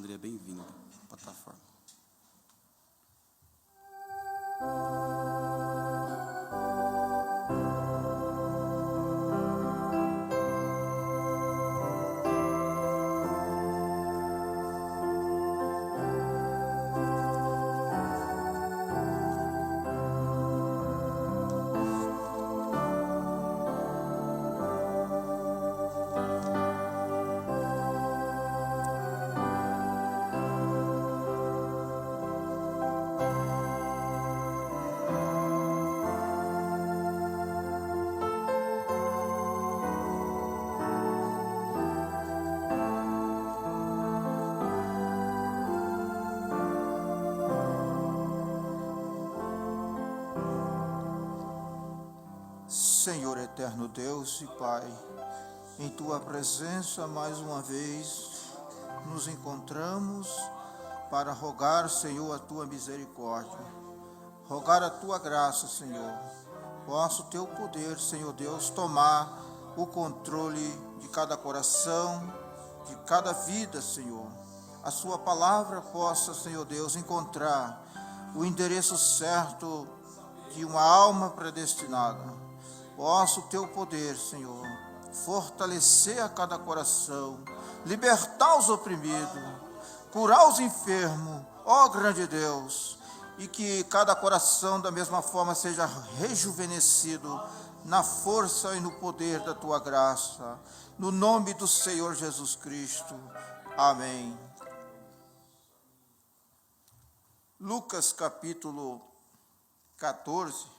André, bem-vindo à plataforma. Senhor eterno Deus e Pai, em Tua presença mais uma vez nos encontramos para rogar, Senhor, a Tua misericórdia, rogar a Tua graça, Senhor. Possa o Teu poder, Senhor Deus, tomar o controle de cada coração, de cada vida, Senhor. A Sua palavra possa, Senhor Deus, encontrar o endereço certo de uma alma predestinada. Possa o Teu poder, Senhor, fortalecer a cada coração, libertar os oprimidos, curar os enfermos, ó grande Deus, e que cada coração da mesma forma seja rejuvenescido na força e no poder da Tua graça, no nome do Senhor Jesus Cristo. Amém. Lucas capítulo 14,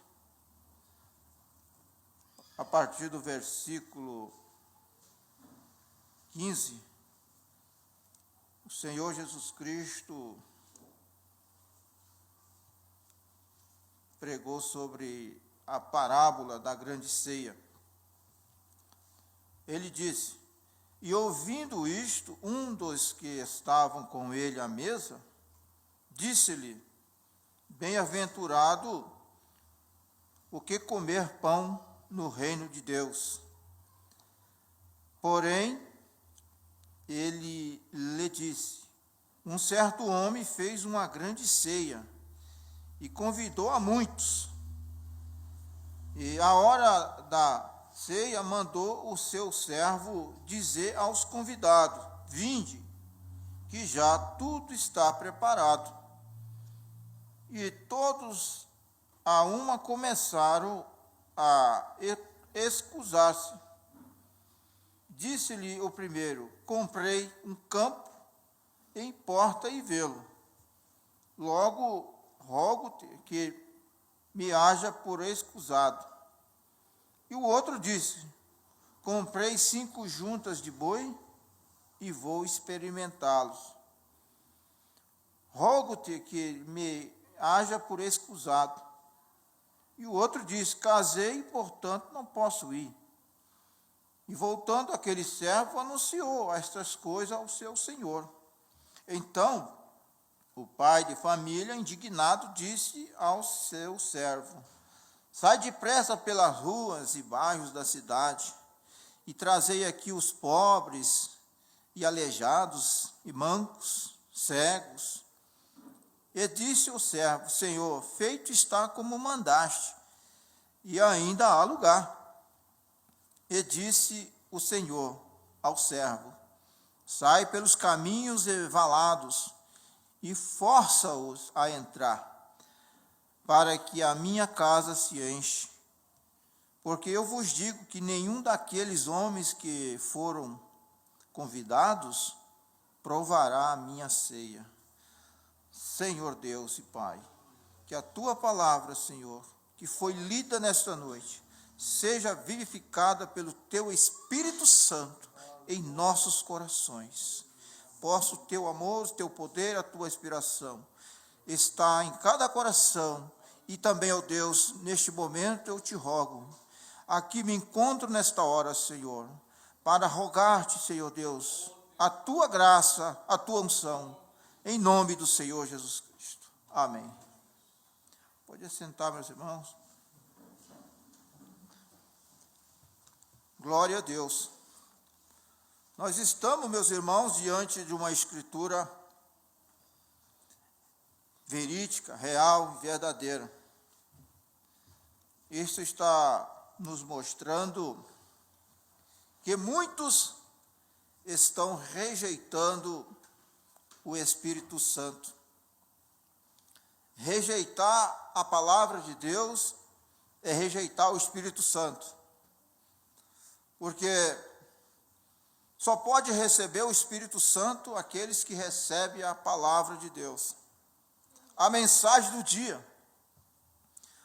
a partir do versículo 15, o Senhor Jesus Cristo pregou sobre a parábola da grande ceia. Ele disse: e ouvindo isto, um dos que estavam com ele à mesa, disse-lhe: bem-aventurado o que comer pão no reino de Deus. Porém, ele lhe disse: um certo homem fez uma grande ceia e convidou a muitos. E à hora da ceia mandou o seu servo dizer aos convidados: vinde, que já tudo está preparado. E todos a uma começaram a excusar-se. Disse-lhe o primeiro: comprei um campo, importa e vê-lo. Logo rogo-te que me haja por excusado. E o outro disse: comprei 5 juntas de boi e vou experimentá-los. Rogo-te que me haja por excusado. E o outro disse: casei, portanto não posso ir. E voltando aquele servo, anunciou estas coisas ao seu senhor. Então, o pai de família, indignado, disse ao seu servo: sai depressa pelas ruas e bairros da cidade, e trazei aqui os pobres, e aleijados, e mancos, cegos. E disse o servo: Senhor, feito está como mandaste, e ainda há lugar. E disse o Senhor ao servo: sai pelos caminhos e valados, e força-os a entrar, para que a minha casa se enche. Porque eu vos digo que nenhum daqueles homens que foram convidados provará a minha ceia. Senhor Deus e Pai, que a Tua palavra, Senhor, que foi lida nesta noite, seja vivificada pelo Teu Espírito Santo em nossos corações. Possa o Teu amor, o Teu poder, a Tua inspiração estar em cada coração. E também, ó Deus, neste momento eu te rogo, aqui me encontro nesta hora, Senhor, para rogar-te, Senhor Deus, a Tua graça, a Tua unção, em nome do Senhor Jesus Cristo. Amém. Pode assentar, meus irmãos. Glória a Deus. Nós estamos, meus irmãos, diante de uma escritura verídica, real e verdadeira. Isso está nos mostrando que muitos estão rejeitando o Espírito Santo. Rejeitar a palavra de Deus é rejeitar o Espírito Santo. Porque só pode receber o Espírito Santo aqueles que recebem a palavra de Deus, a mensagem do dia.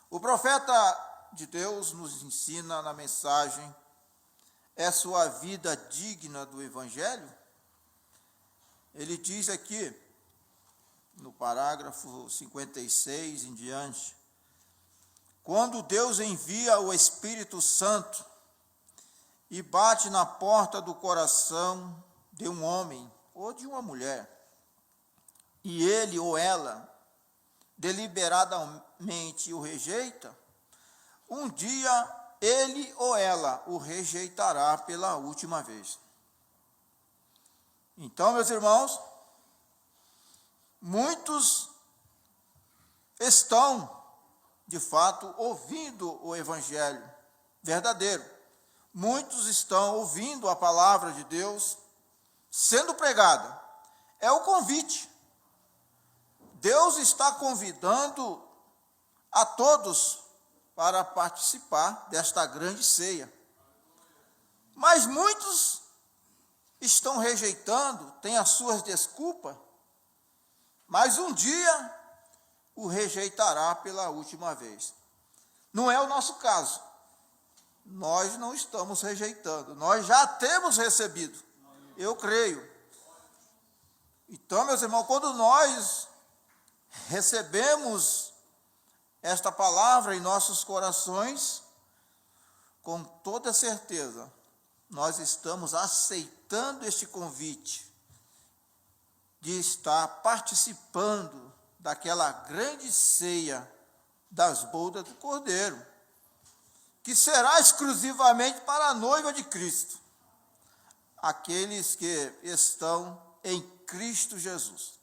O profeta de Deus nos ensina na mensagem: é sua vida digna do Evangelho? Ele diz aqui, no parágrafo 56 em diante: quando Deus envia o Espírito Santo e bate na porta do coração de um homem ou de uma mulher, e ele ou ela deliberadamente o rejeita, um dia ele ou ela o rejeitará pela última vez. Então, meus irmãos, muitos estão, de fato, ouvindo o Evangelho verdadeiro. Muitos estão ouvindo a palavra de Deus sendo pregada. É o convite. Deus está convidando a todos para participar desta grande ceia. Mas muitos estão rejeitando, têm as suas desculpas, mas um dia o rejeitará pela última vez. Não é o nosso caso. Nós não estamos rejeitando, nós já temos recebido. Eu creio. Então, meus irmãos, quando nós recebemos esta palavra em nossos corações, com toda certeza, nós estamos aceitando este convite de estar participando daquela grande ceia das bodas do Cordeiro, que será exclusivamente para a noiva de Cristo, aqueles que estão em Cristo Jesus,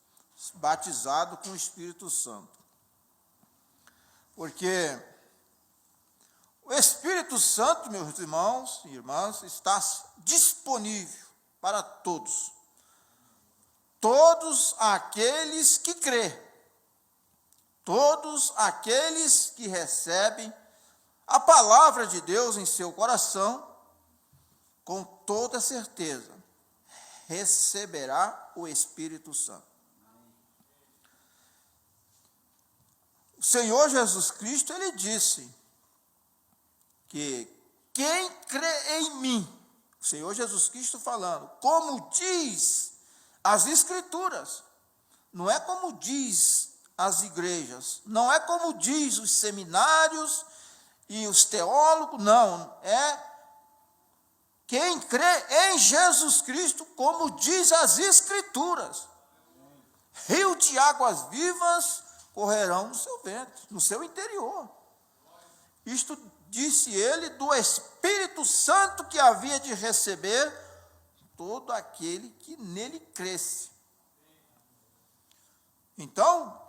batizados com o Espírito Santo. Porque o Espírito Santo, meus irmãos e irmãs, está disponível para todos. Todos aqueles que crêem, todos aqueles que recebem a palavra de Deus em seu coração, com toda certeza, receberá o Espírito Santo. O Senhor Jesus Cristo, ele disse que quem crê em mim, o Senhor Jesus Cristo falando, como diz as Escrituras, não é como diz as igrejas, não é como diz os seminários e os teólogos, não, é quem crê em Jesus Cristo, como diz as Escrituras. Rio de águas vivas correrão no seu ventre, no seu interior. Isto disse ele do Espírito Santo que havia de receber todo aquele que nele cresce. Então,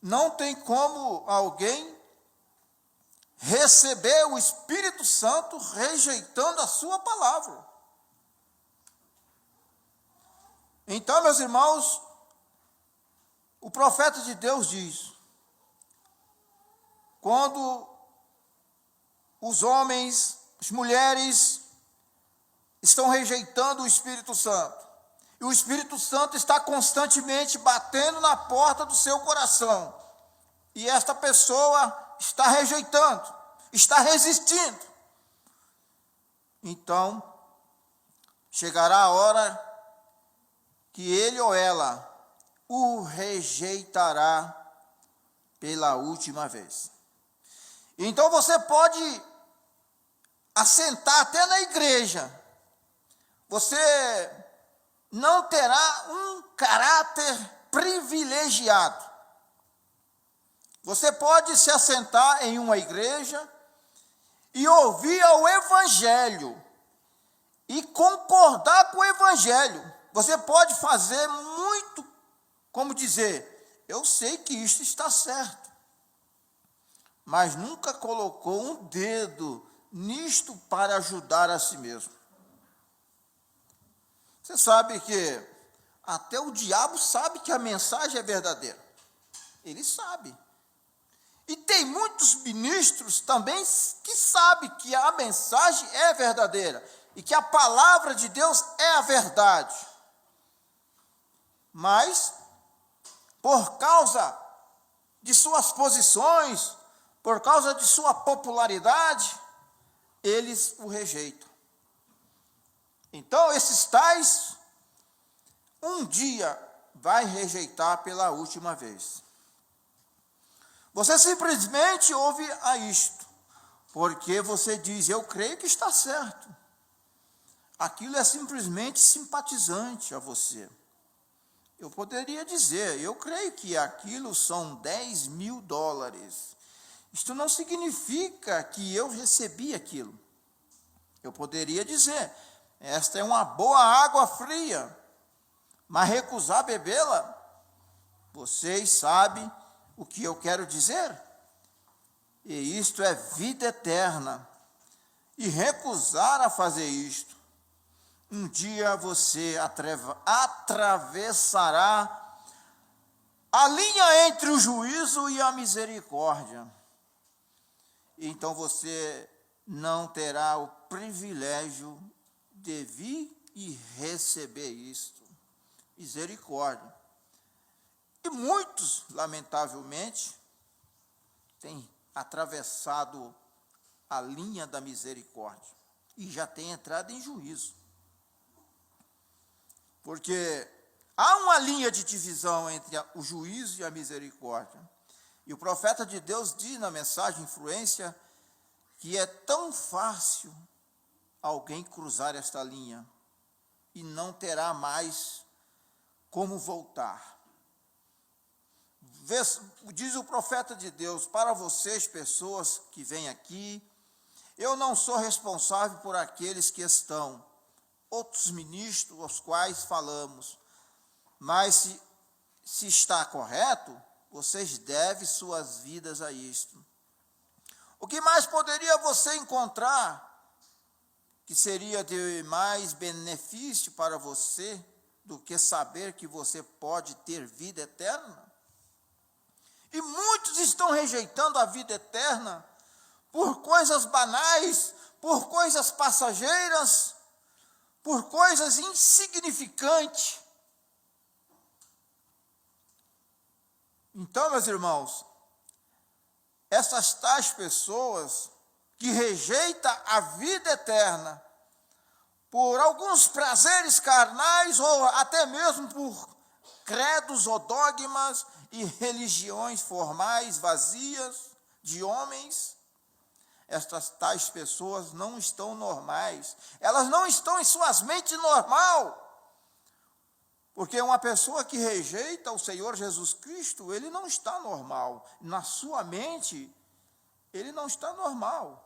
não tem como alguém receber o Espírito Santo rejeitando a sua palavra. Então, meus irmãos, o profeta de Deus diz: quando os homens, as mulheres estão rejeitando o Espírito Santo, e o Espírito Santo está constantemente batendo na porta do seu coração, e esta pessoa está rejeitando, está resistindo, então chegará a hora que ele ou ela o rejeitará pela última vez. Então você pode assentar até na igreja, você não terá um caráter privilegiado. Você pode se assentar em uma igreja e ouvir o Evangelho e concordar com o Evangelho. Você pode fazer muito, como dizer, eu sei que isto está certo, mas nunca colocou um dedo nisto para ajudar a si mesmo. Você sabe que até o diabo sabe que a mensagem é verdadeira. Ele sabe. E tem muitos ministros também que sabem que a mensagem é verdadeira e que a palavra de Deus é a verdade. Mas, por causa de suas posições, por causa de sua popularidade, eles o rejeitam. Então, esses tais, um dia vai rejeitar pela última vez. Você simplesmente ouve a isto, porque você diz, eu creio que está certo. Aquilo é simplesmente simpatizante a você. Eu poderia dizer, eu creio que aquilo são $10.000. Isto não significa que eu recebi aquilo. Eu poderia dizer, esta é uma boa água fria, mas recusar bebê-la, vocês sabem o que eu quero dizer? E isto é vida eterna. E recusar a fazer isto, um dia você atravessará a linha entre o juízo e a misericórdia. Então você não terá o privilégio de vir e receber isto. Misericórdia. E muitos, lamentavelmente, têm atravessado a linha da misericórdia e já têm entrado em juízo. Porque há uma linha de divisão entre o juízo e a misericórdia. E o profeta de Deus diz na mensagem Influência que é tão fácil alguém cruzar esta linha e não terá mais como voltar. Diz o profeta de Deus, para vocês, pessoas que vêm aqui, eu não sou responsável por aqueles que estão, outros ministros, aos quais falamos, mas se está correto, vocês devem suas vidas a isto. O que mais poderia você encontrar que seria de mais benefício para você do que saber que você pode ter vida eterna? E muitos estão rejeitando a vida eterna por coisas banais, por coisas passageiras, por coisas insignificantes. Então, meus irmãos, essas tais pessoas que rejeitam a vida eterna por alguns prazeres carnais ou até mesmo por credos ou dogmas e religiões formais, vazias, de homens, estas tais pessoas não estão normais. Elas não estão em suas mentes normal. Porque uma pessoa que rejeita o Senhor Jesus Cristo, ele não está normal. Na sua mente, ele não está normal.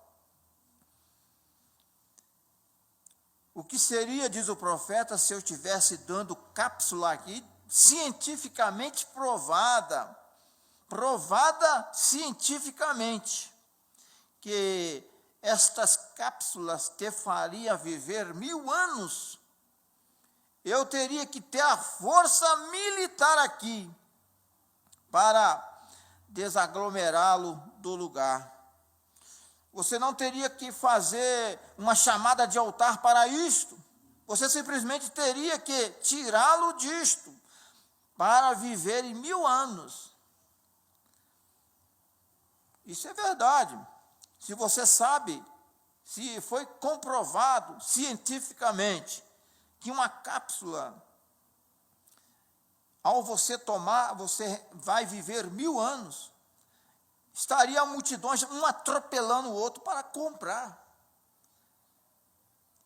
O que seria, diz o profeta, se eu estivesse dando cápsula aqui, cientificamente provada cientificamente, que estas cápsulas te fariam viver 1000 anos, eu teria que ter a força militar aqui para desaglomerá-lo do lugar. Você não teria que fazer uma chamada de altar para isto. Você simplesmente teria que tirá-lo disto para viver em 1000 anos. Isso é verdade. Se você sabe, se foi comprovado cientificamente que uma cápsula, ao você tomar, você vai viver 1000 anos, estaria multidões, um atropelando o outro para comprar.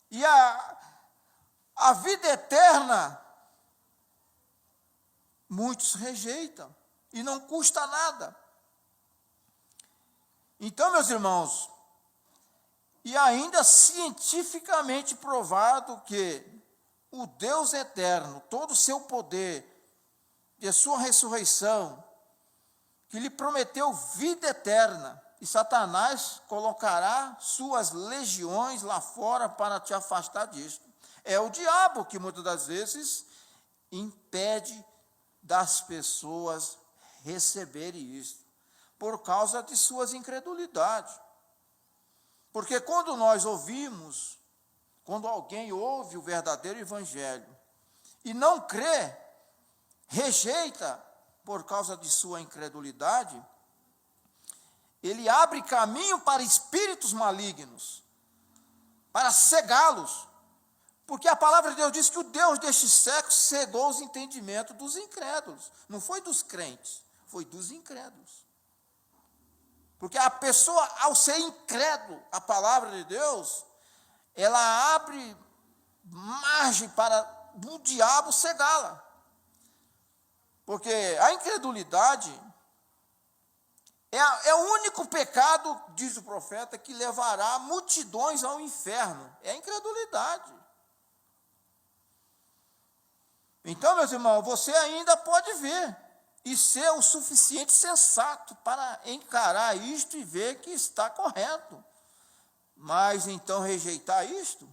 E a vida eterna, muitos rejeitam, e não custa nada. Então, meus irmãos, e ainda cientificamente provado que o Deus eterno, todo o seu poder, de sua ressurreição, que lhe prometeu vida eterna, e Satanás colocará suas legiões lá fora para te afastar disto. É o diabo que muitas das vezes impede das pessoas receberem isso, por causa de suas incredulidades. Porque quando nós ouvimos, quando alguém ouve o verdadeiro evangelho e não crê, rejeita por causa de sua incredulidade, ele abre caminho para espíritos malignos, para cegá-los. Porque a palavra de Deus diz que o Deus deste século cegou os entendimentos dos incrédulos. Não foi dos crentes, foi dos incrédulos. Porque a pessoa, ao ser incrédulo, a palavra de Deus, ela abre margem para o diabo cegá-la. Porque a incredulidade é o único pecado, diz o profeta, que levará multidões ao inferno. É a incredulidade. Então, meus irmãos, você ainda pode ver e ser o suficiente sensato para encarar isto e ver que está correto. Mas então rejeitar isto,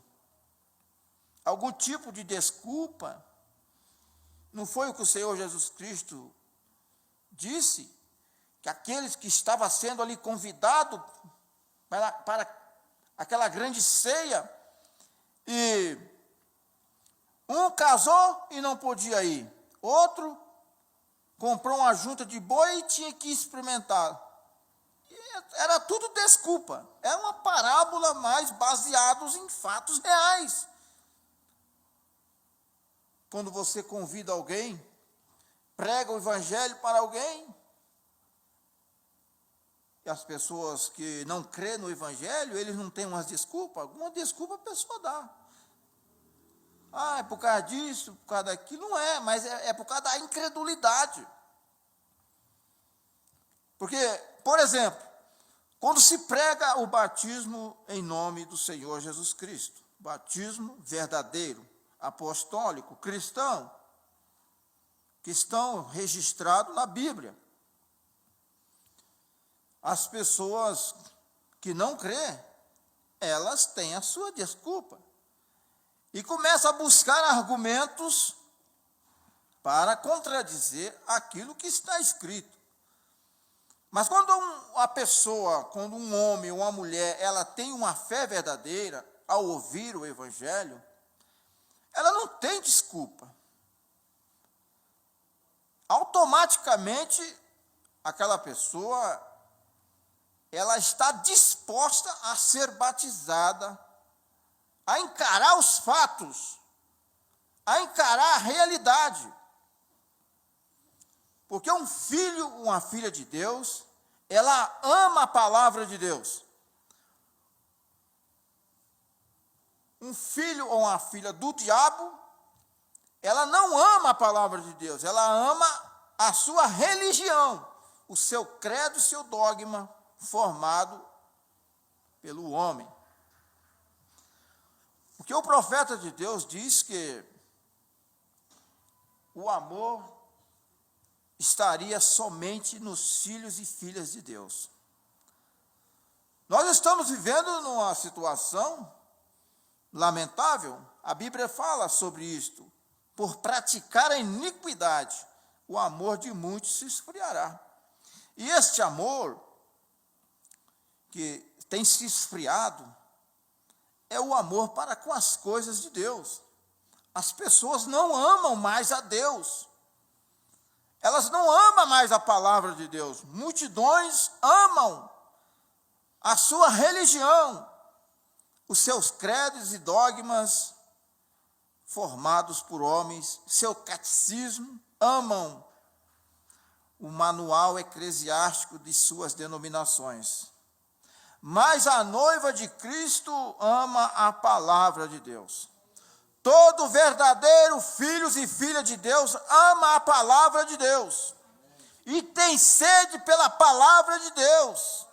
algum tipo de desculpa, não foi o que o Senhor Jesus Cristo disse? Que aqueles que estavam sendo ali convidados para aquela grande ceia, e um casou e não podia ir, outro comprou uma junta de boi e tinha que experimentar. E era tudo desculpa, era uma parábola, mais baseados em fatos reais. Quando você convida alguém, prega o evangelho para alguém, e as pessoas que não crêem no evangelho, eles não têm umas desculpas, alguma desculpa a pessoa dá. Ah, é por causa disso, por causa daquilo. Não é, mas é por causa da incredulidade. Porque, por exemplo, quando se prega o batismo em nome do Senhor Jesus Cristo, batismo verdadeiro, apostólico, cristão, que estão registrados na Bíblia, as pessoas que não crêem, elas têm a sua desculpa. E começam a buscar argumentos para contradizer aquilo que está escrito. Mas quando a pessoa, quando um homem ou uma mulher, ela tem uma fé verdadeira, ao ouvir o evangelho, ela não tem desculpa. Automaticamente, aquela pessoa, ela está disposta a ser batizada, a encarar os fatos, a encarar a realidade. Porque um filho, uma filha de Deus, ela ama a palavra de Deus. Um filho ou uma filha do diabo, ela não ama a palavra de Deus, ela ama a sua religião, o seu credo, o seu dogma formado pelo homem. Porque o profeta de Deus diz que o amor estaria somente nos filhos e filhas de Deus. Nós estamos vivendo numa situação lamentável, a Bíblia fala sobre isto. Por praticar a iniquidade, o amor de muitos se esfriará. E este amor, que tem se esfriado, é o amor para com as coisas de Deus. As pessoas não amam mais a Deus. Elas não amam mais a palavra de Deus. Multidões amam a sua religião, os seus credos e dogmas formados por homens, seu catecismo, amam o manual eclesiástico de suas denominações. Mas a noiva de Cristo ama a palavra de Deus. Todo verdadeiro filho e filha de Deus ama a palavra de Deus. E tem sede pela palavra de Deus.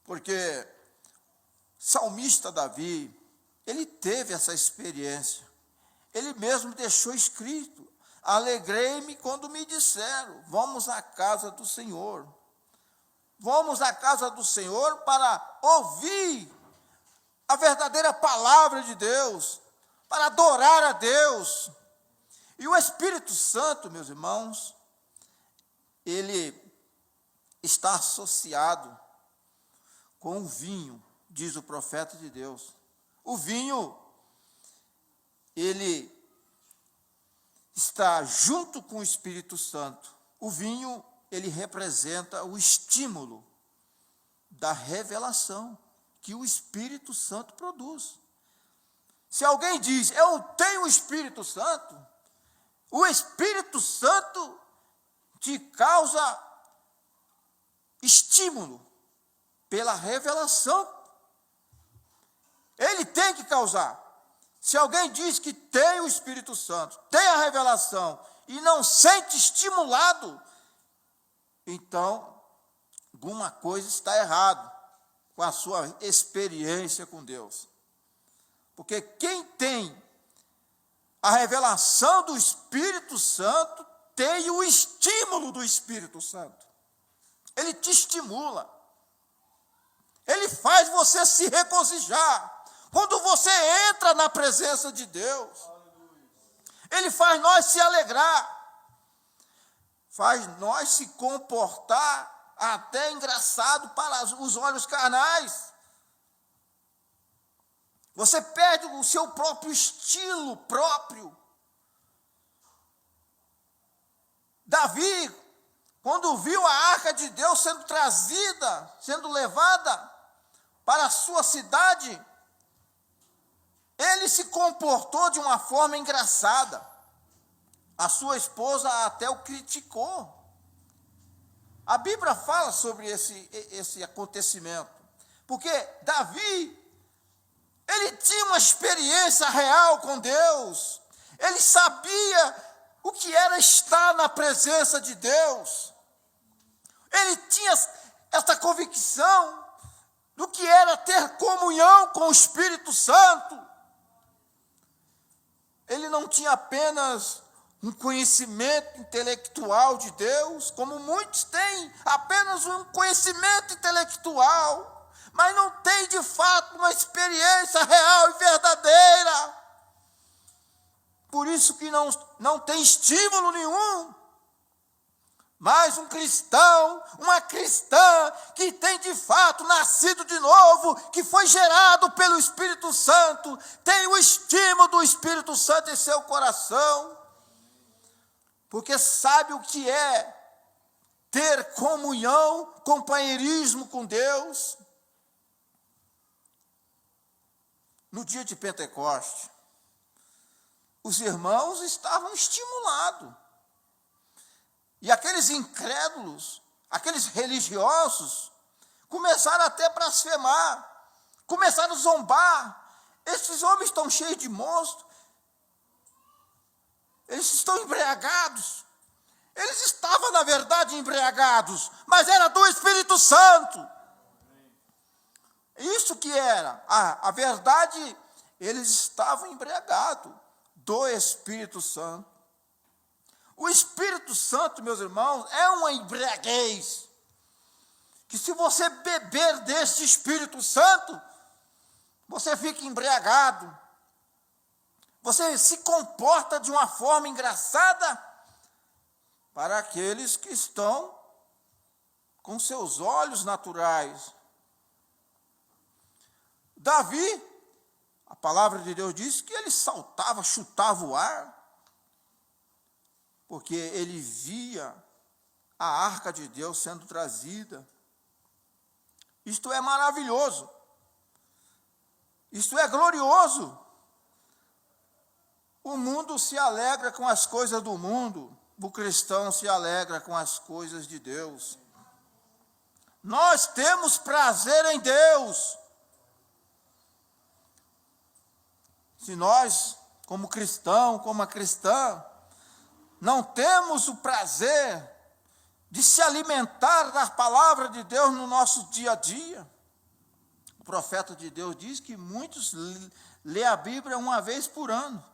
Porque salmista Davi, ele teve essa experiência. ele mesmo deixou escrito: alegrei-me quando me disseram, vamos à casa do Senhor. Vamos à casa do Senhor para ouvir a verdadeira palavra de Deus, para adorar a Deus. E o Espírito Santo, meus irmãos, ele está associado com o vinho, diz o profeta de Deus. O vinho, ele está junto com o Espírito Santo. O vinho, ele representa o estímulo da revelação que o Espírito Santo produz. Se alguém diz, eu tenho o Espírito Santo, o Espírito Santo te causa estímulo pela revelação. Ele tem que causar. Se alguém diz que tem o Espírito Santo, tem a revelação e não sente estimulado, então alguma coisa está errada com a sua experiência com Deus. Porque quem tem a revelação do Espírito Santo tem o estímulo do Espírito Santo. Ele te estimula. Ele faz você se regozijar. Quando você entra na presença de Deus, ele faz nós se alegrar, faz nós se comportar até engraçado para os olhos carnais. Você perde o seu próprio estilo próprio. Davi, quando viu a arca de Deus sendo trazida, sendo levada para a sua cidade, ele se comportou de uma forma engraçada. A sua esposa até o criticou. A Bíblia fala sobre esse acontecimento, porque Davi, ele tinha uma experiência real com Deus. Ele sabia o que era estar na presença de Deus. Ele tinha essa convicção do que era ter comunhão com o Espírito Santo. Ele não tinha apenas um conhecimento intelectual de Deus, como muitos têm, apenas um conhecimento intelectual, mas não tem de fato uma experiência real e verdadeira. Por isso que não tem estímulo nenhum. Mas um cristão, uma cristã que tem de fato nascido de novo, que foi gerado pelo Espírito Santo, tem o estímulo do Espírito Santo em seu coração, porque sabe o que é ter comunhão, companheirismo com Deus. No dia de Pentecoste, os irmãos estavam estimulados. E aqueles incrédulos, aqueles religiosos, começaram até a blasfemar, começaram a zombar. Esses homens estão cheios de monstros, eles estão embriagados. Eles estavam, na verdade, embriagados, mas era do Espírito Santo. Isso que era. A verdade, eles estavam embriagados do Espírito Santo. O Espírito Santo, meus irmãos, é uma embriaguez, que se você beber desse Espírito Santo, você fica embriagado, você se comporta de uma forma engraçada para aqueles que estão com seus olhos naturais. Davi, a palavra de Deus diz que ele saltava, chutava o ar, porque ele via a arca de Deus sendo trazida. Isto é maravilhoso. Isto é glorioso. O mundo se alegra com as coisas do mundo. O cristão se alegra com as coisas de Deus. Nós temos prazer em Deus. Se nós, como cristão, como a cristã, não temos o prazer de se alimentar da palavra de Deus no nosso dia a dia. O profeta de Deus diz que muitos lê a Bíblia uma vez por ano,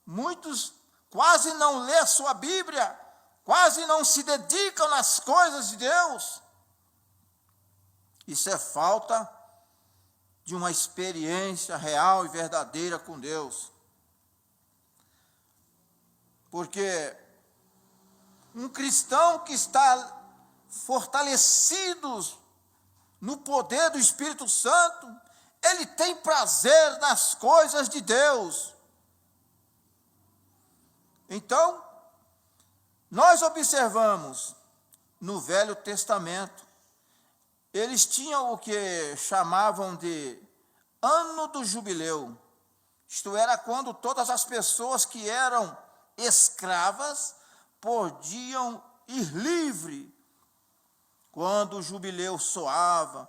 muitos quase não lêem sua Bíblia, quase não se dedicam nas coisas de Deus. Isso é falta de uma experiência real e verdadeira com Deus. Porque um cristão que está fortalecido no poder do Espírito Santo, ele tem prazer nas coisas de Deus. Então, nós observamos no Velho Testamento, eles tinham o que chamavam de Ano do Jubileu. Isto era quando todas as pessoas que eram escravas podiam ir livre quando o jubileu soava.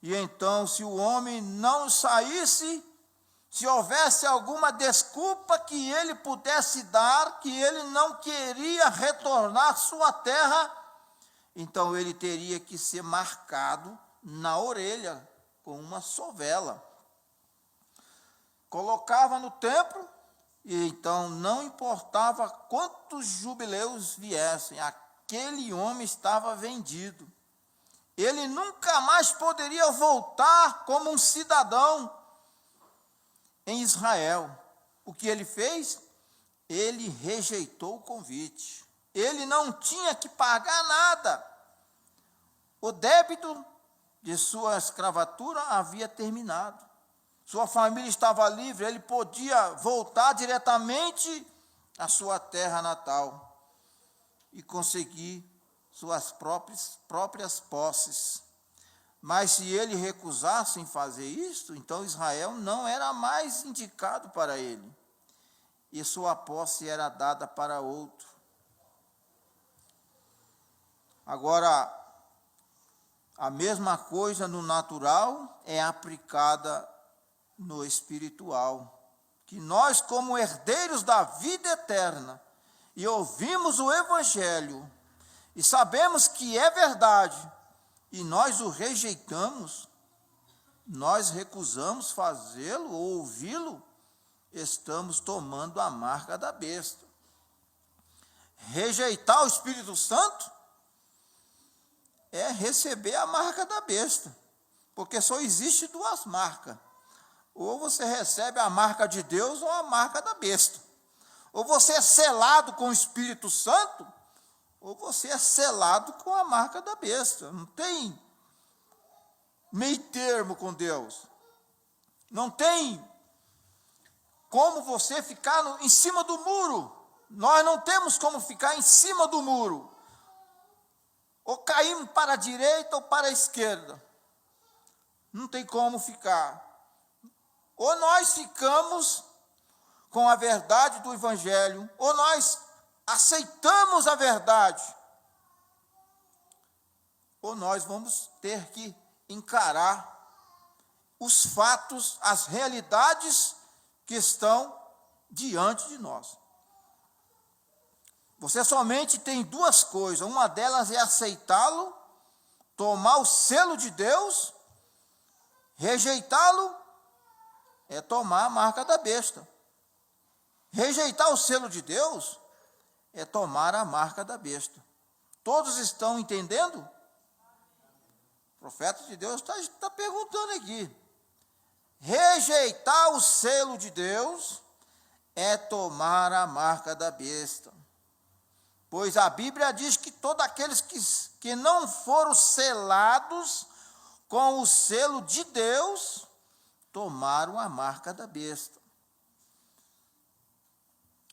E então, se o homem não saísse, se houvesse alguma desculpa que ele pudesse dar, que ele não queria retornar à sua terra, então ele teria que ser marcado na orelha com uma sovela. Colocava no templo, e então não importava quantos jubileus viessem, aquele homem estava vendido. Ele nunca mais poderia voltar como um cidadão em Israel. O que ele fez? Ele rejeitou o convite. Ele não tinha que pagar nada. O débito de sua escravatura havia terminado. Sua família estava livre, ele podia voltar diretamente à sua terra natal e conseguir suas próprias posses. Mas se ele recusasse em fazer isso, então Israel não era mais indicado para ele, e sua posse era dada para outro. Agora, a mesma coisa no natural é aplicada no espiritual, que nós, como herdeiros da vida eterna, e ouvimos o Evangelho, e sabemos que é verdade, e nós o rejeitamos, nós recusamos fazê-lo ou ouvi-lo, estamos tomando a marca da besta. Rejeitar o Espírito Santo é receber a marca da besta, porque só existe duas marcas. Ou você recebe a marca de Deus ou a marca da besta. Ou você é selado com o Espírito Santo, ou você é selado com a marca da besta. Não tem meio termo com Deus. Não tem como você ficar em cima do muro. Nós não temos como ficar em cima do muro. Ou caímos para a direita ou para a esquerda. Não tem como ficar. Ou nós ficamos com a verdade do Evangelho, ou nós aceitamos a verdade, ou nós vamos ter que encarar os fatos, as realidades que estão diante de nós. Você somente tem duas coisas, uma delas é aceitá-lo, tomar o selo de Deus, rejeitá-lo é tomar a marca da besta. Rejeitar o selo de Deus é tomar a marca da besta. Todos estão entendendo? O profeta de Deus está perguntando aqui. Rejeitar o selo de Deus é tomar a marca da besta. Pois a Bíblia diz que todos aqueles que não foram selados com o selo de Deus, tomaram a marca da besta.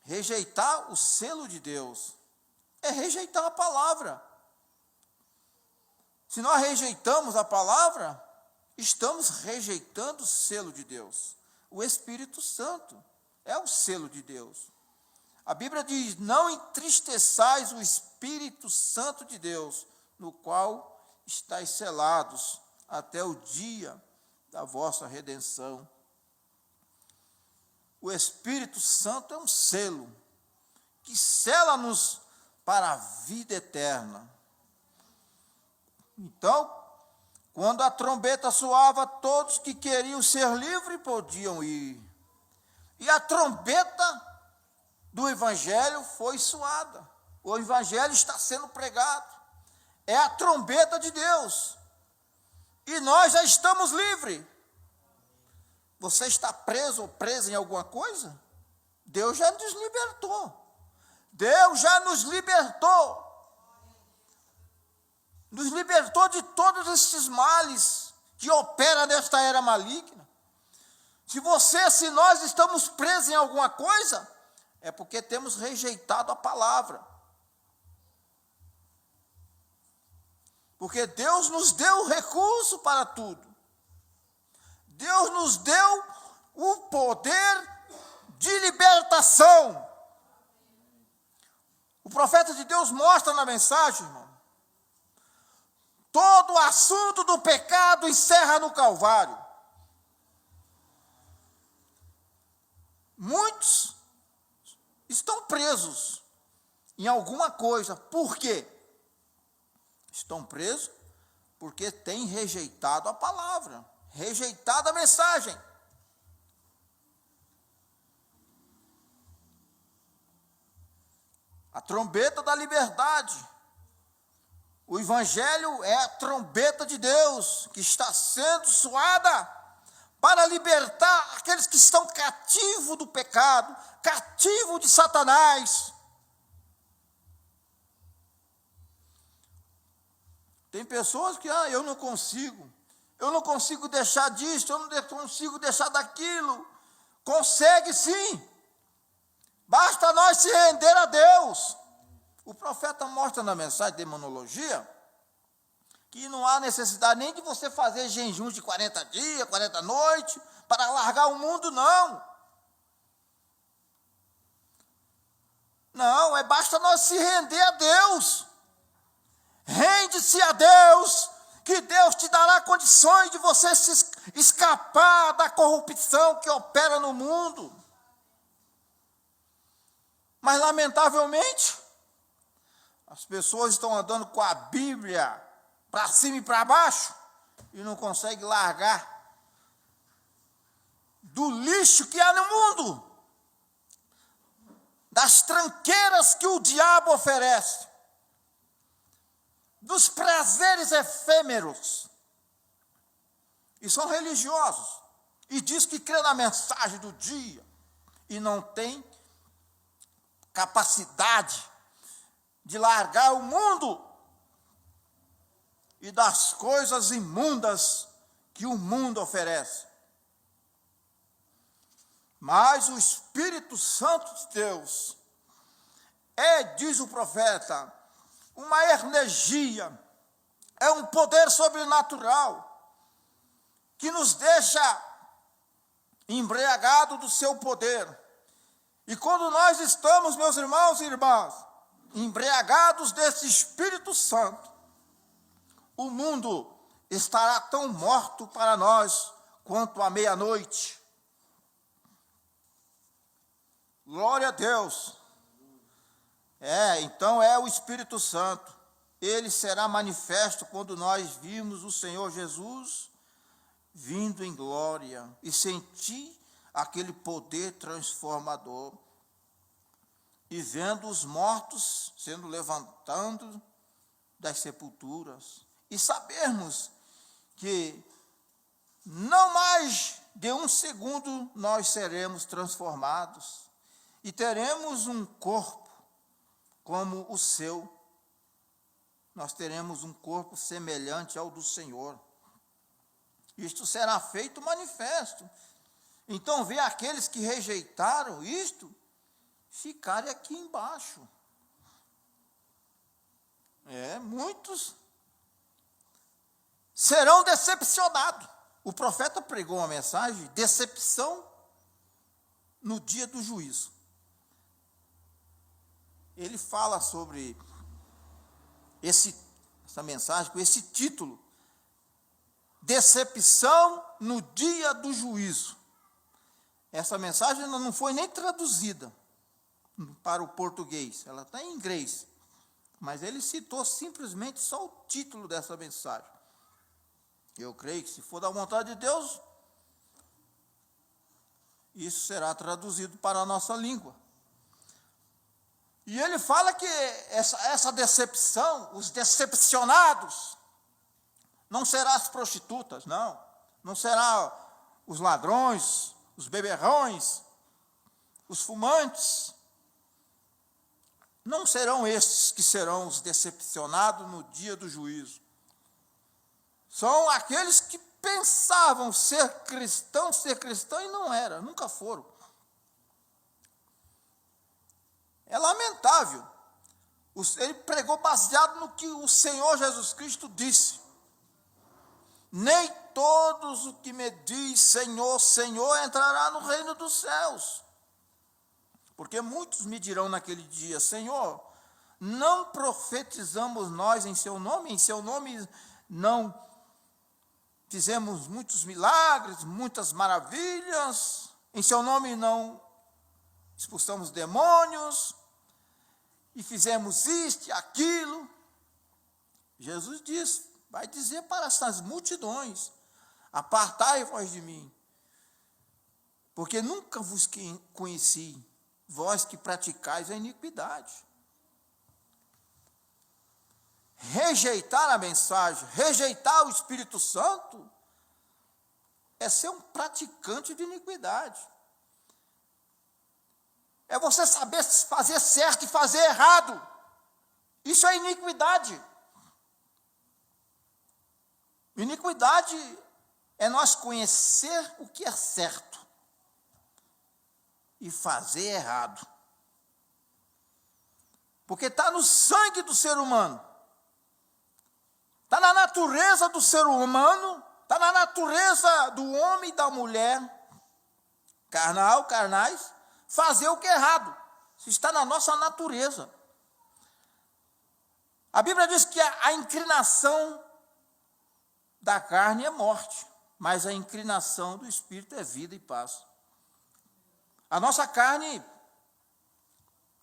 Rejeitar o selo de Deus é rejeitar a palavra. Se nós rejeitamos a palavra, estamos rejeitando o selo de Deus. O Espírito Santo é o selo de Deus. A Bíblia diz: não entristeçais o Espírito Santo de Deus, no qual estáis selados até o dia da vossa redenção. O Espírito Santo é um selo que sela-nos para a vida eterna. Então, quando a trombeta soava, todos que queriam ser livres podiam ir. E a trombeta do Evangelho foi soada. O Evangelho está sendo pregado. É a trombeta de Deus. E nós já estamos livres. Você está preso ou presa em alguma coisa? Deus já nos libertou. Deus já nos libertou. Nos libertou de todos esses males que operam nesta era maligna. Se nós estamos presos em alguma coisa, é porque temos rejeitado a palavra. Porque Deus nos deu recurso para tudo. Deus nos deu o poder de libertação. O profeta de Deus mostra na mensagem, irmão, todo o assunto do pecado encerra no Calvário. Muitos estão presos em alguma coisa. Por quê? Estão presos porque têm rejeitado a palavra, rejeitado a mensagem. A trombeta da liberdade. O Evangelho é a trombeta de Deus que está sendo soada para libertar aqueles que estão cativos do pecado, cativos de Satanás. Tem pessoas que, eu não consigo deixar disso, eu não consigo deixar daquilo. Consegue sim, basta nós se render a Deus. O profeta mostra na mensagem de demonologia que não há necessidade nem de você fazer jejum de 40 dias, 40 noites, para largar o mundo, não. Não, basta nós se render a Deus. Rende-se a Deus, que Deus te dará condições de você se escapar da corrupção que opera no mundo. Mas, lamentavelmente, as pessoas estão andando com a Bíblia para cima e para baixo e não conseguem largar do lixo que há no mundo, das tranqueiras que o diabo oferece, dos prazeres efêmeros. E são religiosos e diz que crê na mensagem do dia e não tem capacidade de largar o mundo e das coisas imundas que o mundo oferece. Mas o Espírito Santo de Deus diz o profeta, uma energia, é um poder sobrenatural que nos deixa embriagados do seu poder. E quando nós estamos, meus irmãos e irmãs, embriagados desse Espírito Santo, o mundo estará tão morto para nós quanto a meia-noite. Glória a Deus. Então é o Espírito Santo. Ele será manifesto quando nós vimos o Senhor Jesus vindo em glória e sentir aquele poder transformador. E vendo os mortos sendo levantados das sepulturas. E sabermos que não mais de um segundo nós seremos transformados. E teremos um corpo como o seu. Nós teremos um corpo semelhante ao do Senhor. Isto será feito manifesto. Então, vê aqueles que rejeitaram isto ficarem aqui embaixo. Muitos serão decepcionados. O profeta pregou uma mensagem, decepção no dia do juízo. Ele fala sobre essa mensagem, com esse título, decepção no dia do juízo. Essa mensagem ainda não foi nem traduzida para o português, ela está em inglês, mas ele citou simplesmente só o título dessa mensagem. Eu creio que, se for da vontade de Deus, isso será traduzido para a nossa língua. E ele fala que essa decepção, os decepcionados, não serão as prostitutas, não serão os ladrões, os beberrões, os fumantes. Não serão estes que serão os decepcionados no dia do juízo. São aqueles que pensavam ser cristão e não era, nunca foram. É lamentável. Ele pregou baseado no que o Senhor Jesus Cristo disse. Nem todos os que me diz Senhor, Senhor, entrará no reino dos céus. Porque muitos me dirão naquele dia, Senhor, não profetizamos nós em seu nome não fizemos muitos milagres, muitas maravilhas, em seu nome não expulsamos demônios, e fizemos isto, aquilo. Jesus diz, vai dizer para essas multidões, apartai-vos de mim, porque nunca vos conheci, vós que praticais a iniquidade. Rejeitar a mensagem, rejeitar o Espírito Santo, é ser um praticante de iniquidade. É você saber fazer certo e fazer errado. Isso é iniquidade. Iniquidade é nós conhecer o que é certo e fazer errado. Porque está no sangue do ser humano. Está na natureza do ser humano, está na natureza do homem e da mulher, carnais, fazer o que é errado. Isso está na nossa natureza. A Bíblia diz que a inclinação da carne é morte, mas a inclinação do Espírito é vida e paz. A nossa carne,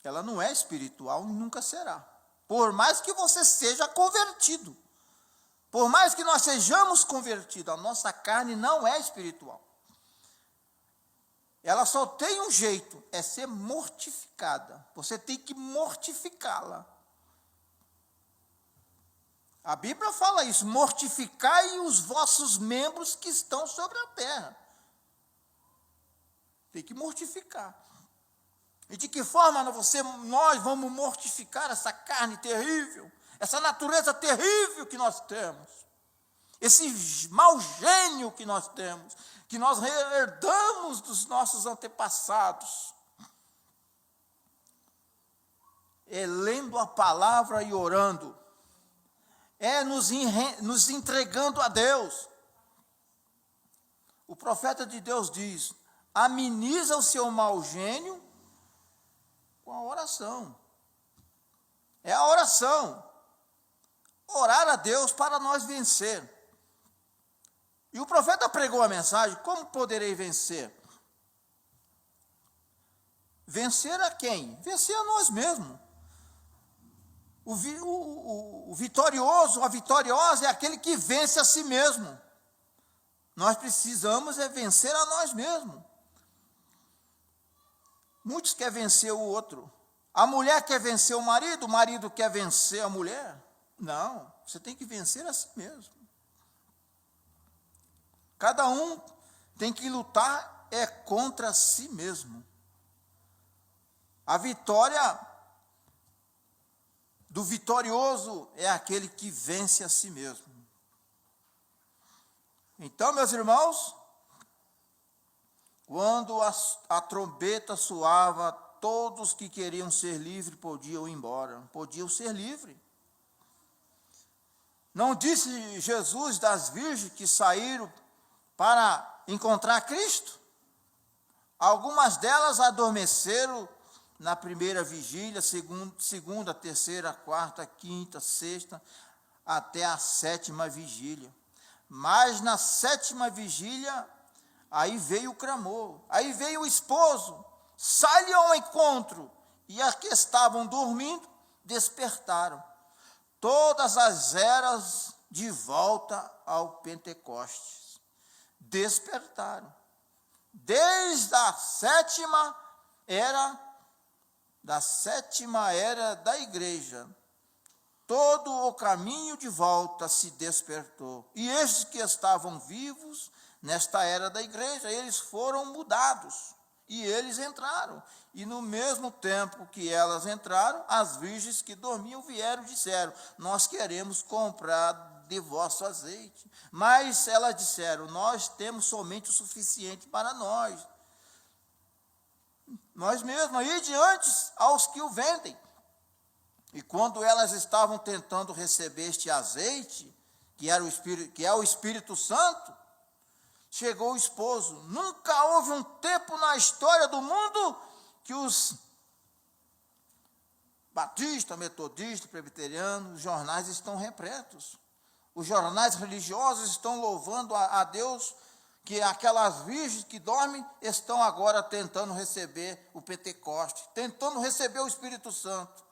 ela não é espiritual e nunca será. Por mais que você seja convertido, por mais que nós sejamos convertidos, a nossa carne não é espiritual. Ela só tem um jeito, é ser mortificada. Você tem que mortificá-la. A Bíblia fala isso, mortificai os vossos membros que estão sobre a terra. Tem que mortificar. E de que forma nós vamos mortificar essa carne terrível, essa natureza terrível que nós temos, esse mau gênio que nós temos, que nós herdamos dos nossos antepassados? É lendo a palavra e orando, é nos entregando a Deus. O profeta de Deus diz, ameniza o seu mau gênio com a oração. É a oração. Orar a Deus para nós vencer. E o profeta pregou a mensagem, como poderei vencer? Vencer a quem? Vencer a nós mesmos. O vitorioso, a vitoriosa é aquele que vence a si mesmo. Nós precisamos vencer a nós mesmos. Muitos querem vencer o outro. A mulher quer vencer o marido quer vencer a mulher. Não, você tem que vencer a si mesmo. Cada um tem que lutar contra si mesmo. A vitória do vitorioso é aquele que vence a si mesmo. Então, meus irmãos, quando a trombeta soava, todos que queriam ser livres podiam ir embora, podiam ser livres. Não disse Jesus das virgens que saíram para encontrar Cristo? Algumas delas adormeceram na primeira vigília, segunda, terceira, quarta, quinta, sexta, até a sétima vigília. Mas na sétima vigília, aí veio o clamor, aí veio o esposo, sai-lhe ao encontro, e as que estavam dormindo, despertaram. Todas as eras de volta ao Pentecostes, despertaram. Desde a sétima era da sétima era da igreja, todo o caminho de volta se despertou. E estes que estavam vivos nesta era da igreja, eles foram mudados. E eles entraram. E no mesmo tempo que elas entraram, as virgens que dormiam vieram e disseram: nós queremos comprar de vosso azeite. Mas elas disseram: nós temos somente o suficiente para nós. Nós mesmos, aí diante aos que o vendem. E quando elas estavam tentando receber este azeite, que é o Espírito Santo, chegou o esposo. Nunca houve um tempo na história do mundo que os batistas, metodistas, presbiterianos, os jornais estão repletos. Os jornais religiosos estão louvando a Deus, que aquelas virgens que dormem estão agora tentando receber o Pentecoste, tentando receber o Espírito Santo.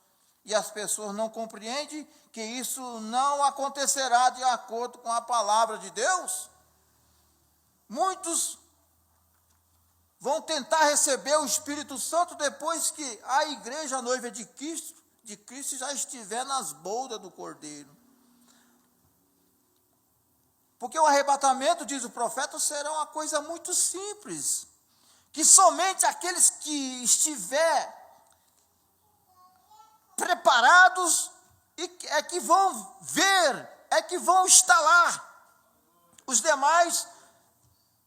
E as pessoas não compreendem que isso não acontecerá de acordo com a palavra de Deus. Muitos vão tentar receber o Espírito Santo depois que a igreja, a noiva de Cristo já estiver nas bodas do Cordeiro. Porque o arrebatamento, diz o profeta, será uma coisa muito simples, que somente aqueles que estiver preparados é que vão ver, é que vão estar lá. Os demais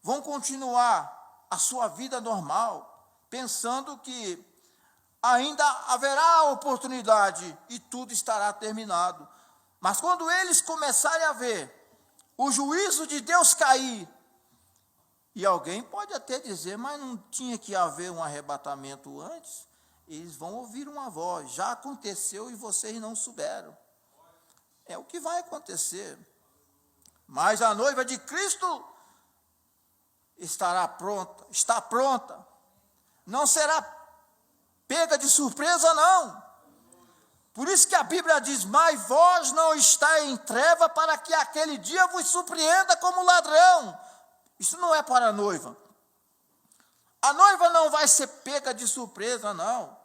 vão continuar a sua vida normal, pensando que ainda haverá oportunidade e tudo estará terminado. Mas quando eles começarem a ver o juízo de Deus cair, e alguém pode até dizer: mas não tinha que haver um arrebatamento antes? Eles vão ouvir uma voz: já aconteceu e vocês não souberam. É o que vai acontecer. Mas a noiva de Cristo estará pronta, está pronta. Não será pega de surpresa, não. Por isso que a Bíblia diz: mas vós não estáis em treva, para que aquele dia vos surpreenda como ladrão. Isso não é para a noiva. A noiva não vai ser pega de surpresa, não.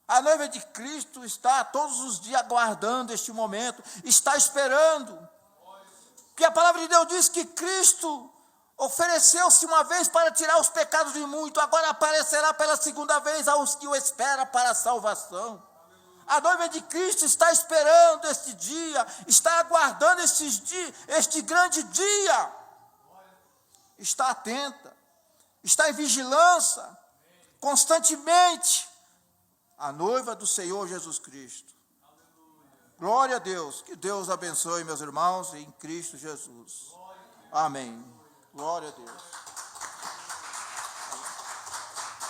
A noiva de Cristo está todos os dias aguardando este momento, está esperando. Porque a palavra de Deus diz que Cristo ofereceu-se uma vez para tirar os pecados de muito, agora aparecerá pela segunda vez aos que o esperam para a salvação. A noiva de Cristo está esperando este dia, está aguardando este grande dia. Está atenta, está em vigilância, constantemente. A noiva do Senhor Jesus Cristo. Glória a Deus. Que Deus abençoe, meus irmãos, em Cristo Jesus. Amém. Glória a Deus.